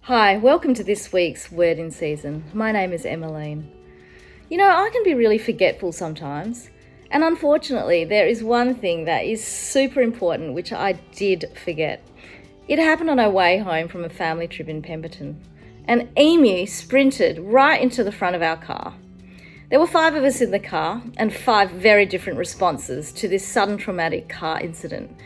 Hi, welcome to this week's Word in Season. My name is Emmeline. I can be really forgetful sometimes, and unfortunately, there is one thing that is super important which I did forget. It happened on our way home from a family trip in Pemberton. An emu sprinted right into the front of our car. There were 5 of us in the car and 5 very different responses to this sudden traumatic car incident.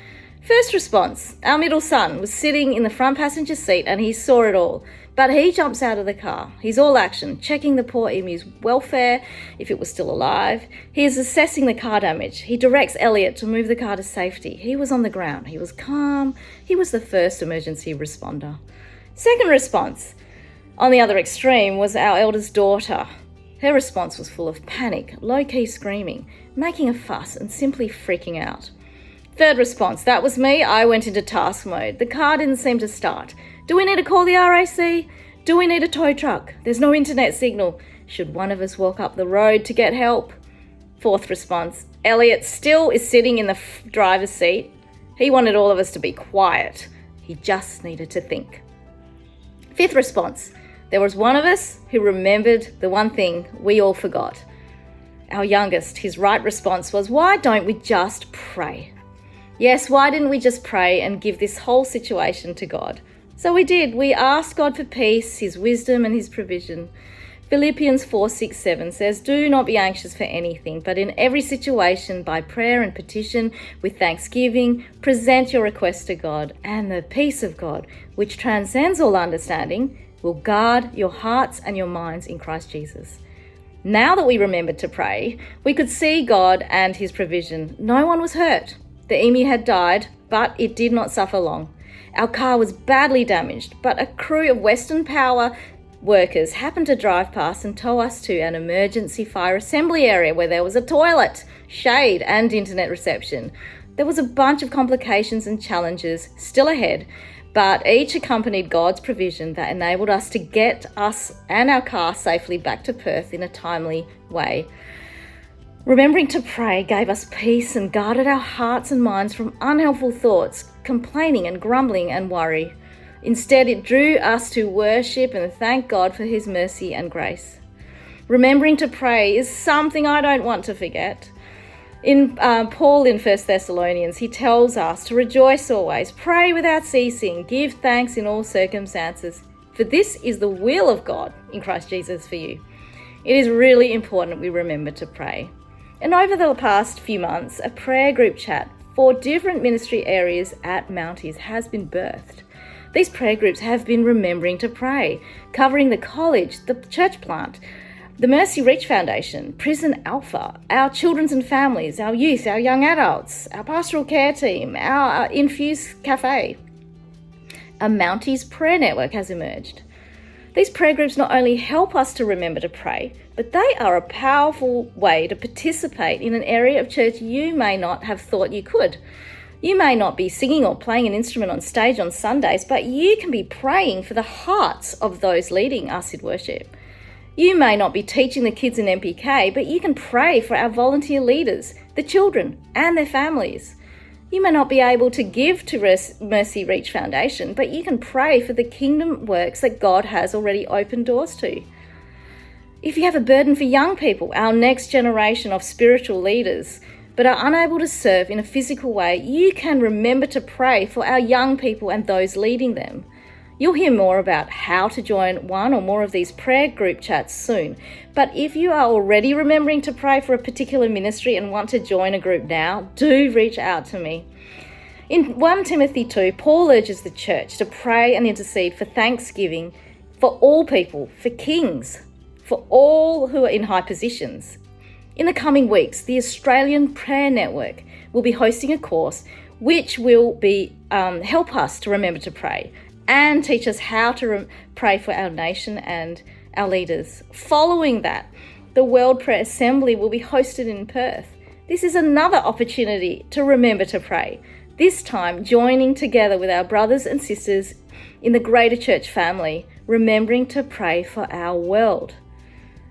First response, our middle son was sitting in the front passenger seat and he saw it all, but he jumps out of the car. He's all action, checking the poor emu's welfare, if it was still alive. He is assessing the car damage. He directs Elliot to move the car to safety. He was on the ground. He was calm. He was the first emergency responder. Second response, on the other extreme, was our eldest daughter. Her response was full of panic, low-key screaming, making a fuss and simply freaking out. Third response, that was me. I went into task mode. The car didn't seem to start. Do we need to call the RAC? Do we need a tow truck? There's no internet signal. Should one of us walk up the road to get help? Fourth response, Elliot still is sitting in the driver's seat. He wanted all of us to be quiet. He just needed to think. Fifth response, there was one of us who remembered the one thing we all forgot. Our youngest, his right response was, why don't we just pray? Yes, why didn't we just pray and give this whole situation to God? So we did. We asked God for peace, His wisdom and His provision. Philippians 4:6-7 says, do not be anxious for anything, but in every situation, by prayer and petition, with thanksgiving, present your requests to God, and the peace of God, which transcends all understanding, will guard your hearts and your minds in Christ Jesus. Now that we remembered to pray, we could see God and His provision. No one was hurt. The emu had died, but it did not suffer long. Our car was badly damaged, but a crew of Western Power workers happened to drive past and tow us to an emergency fire assembly area where there was a toilet, shade, and internet reception. There was a bunch of complications and challenges still ahead, but each accompanied God's provision that enabled us to get us and our car safely back to Perth in a timely way. Remembering to pray gave us peace and guarded our hearts and minds from unhelpful thoughts, complaining and grumbling and worry. Instead, it drew us to worship and thank God for His mercy and grace. Remembering to pray is something I don't want to forget. In Paul in 1 Thessalonians, he tells us to rejoice always, pray without ceasing, give thanks in all circumstances, for this is the will of God in Christ Jesus for you. It is really important we remember to pray. And over the past few months, a prayer group chat for different ministry areas at Mounties has been birthed. These prayer groups have been remembering to pray, covering the college, the church plant, the Mercy Reach Foundation, Prison Alpha, our children's and families, our youth, our young adults, our pastoral care team, our Infuse Cafe. A Mounties prayer network has emerged. These prayer groups not only help us to remember to pray, but they are a powerful way to participate in an area of church you may not have thought you could. You may not be singing or playing an instrument on stage on Sundays, but you can be praying for the hearts of those leading us in worship. You may not be teaching the kids in MPK, but you can pray for our volunteer leaders, the children, and their families. You may not be able to give to Mercy Reach Foundation, but you can pray for the kingdom works that God has already opened doors to. If you have a burden for young people, our next generation of spiritual leaders, but are unable to serve in a physical way, you can remember to pray for our young people and those leading them. You'll hear more about how to join one or more of these prayer group chats soon. But if you are already remembering to pray for a particular ministry and want to join a group now, do reach out to me. In 1 Timothy 2, Paul urges the church to pray and intercede for thanksgiving for all people, for kings, for all who are in high positions. In the coming weeks, the Australian Prayer Network will be hosting a course which will be help us to remember to pray and teach us how to pray for our nation and our leaders. Following that, the World Prayer Assembly will be hosted in Perth. This is another opportunity to remember to pray, this time joining together with our brothers and sisters in the greater church family, remembering to pray for our world.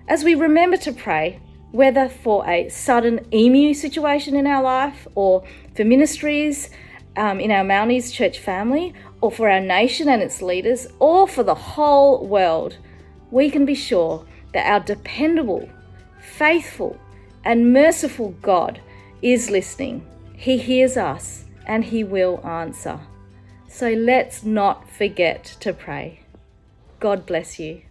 As we remember to pray, whether for a sudden emu situation in our life or for ministries in our Mounties church family, or for our nation and its leaders, or for the whole world, we can be sure that our dependable, faithful, and merciful God is listening. He hears us and He will answer. So let's not forget to pray. God bless you.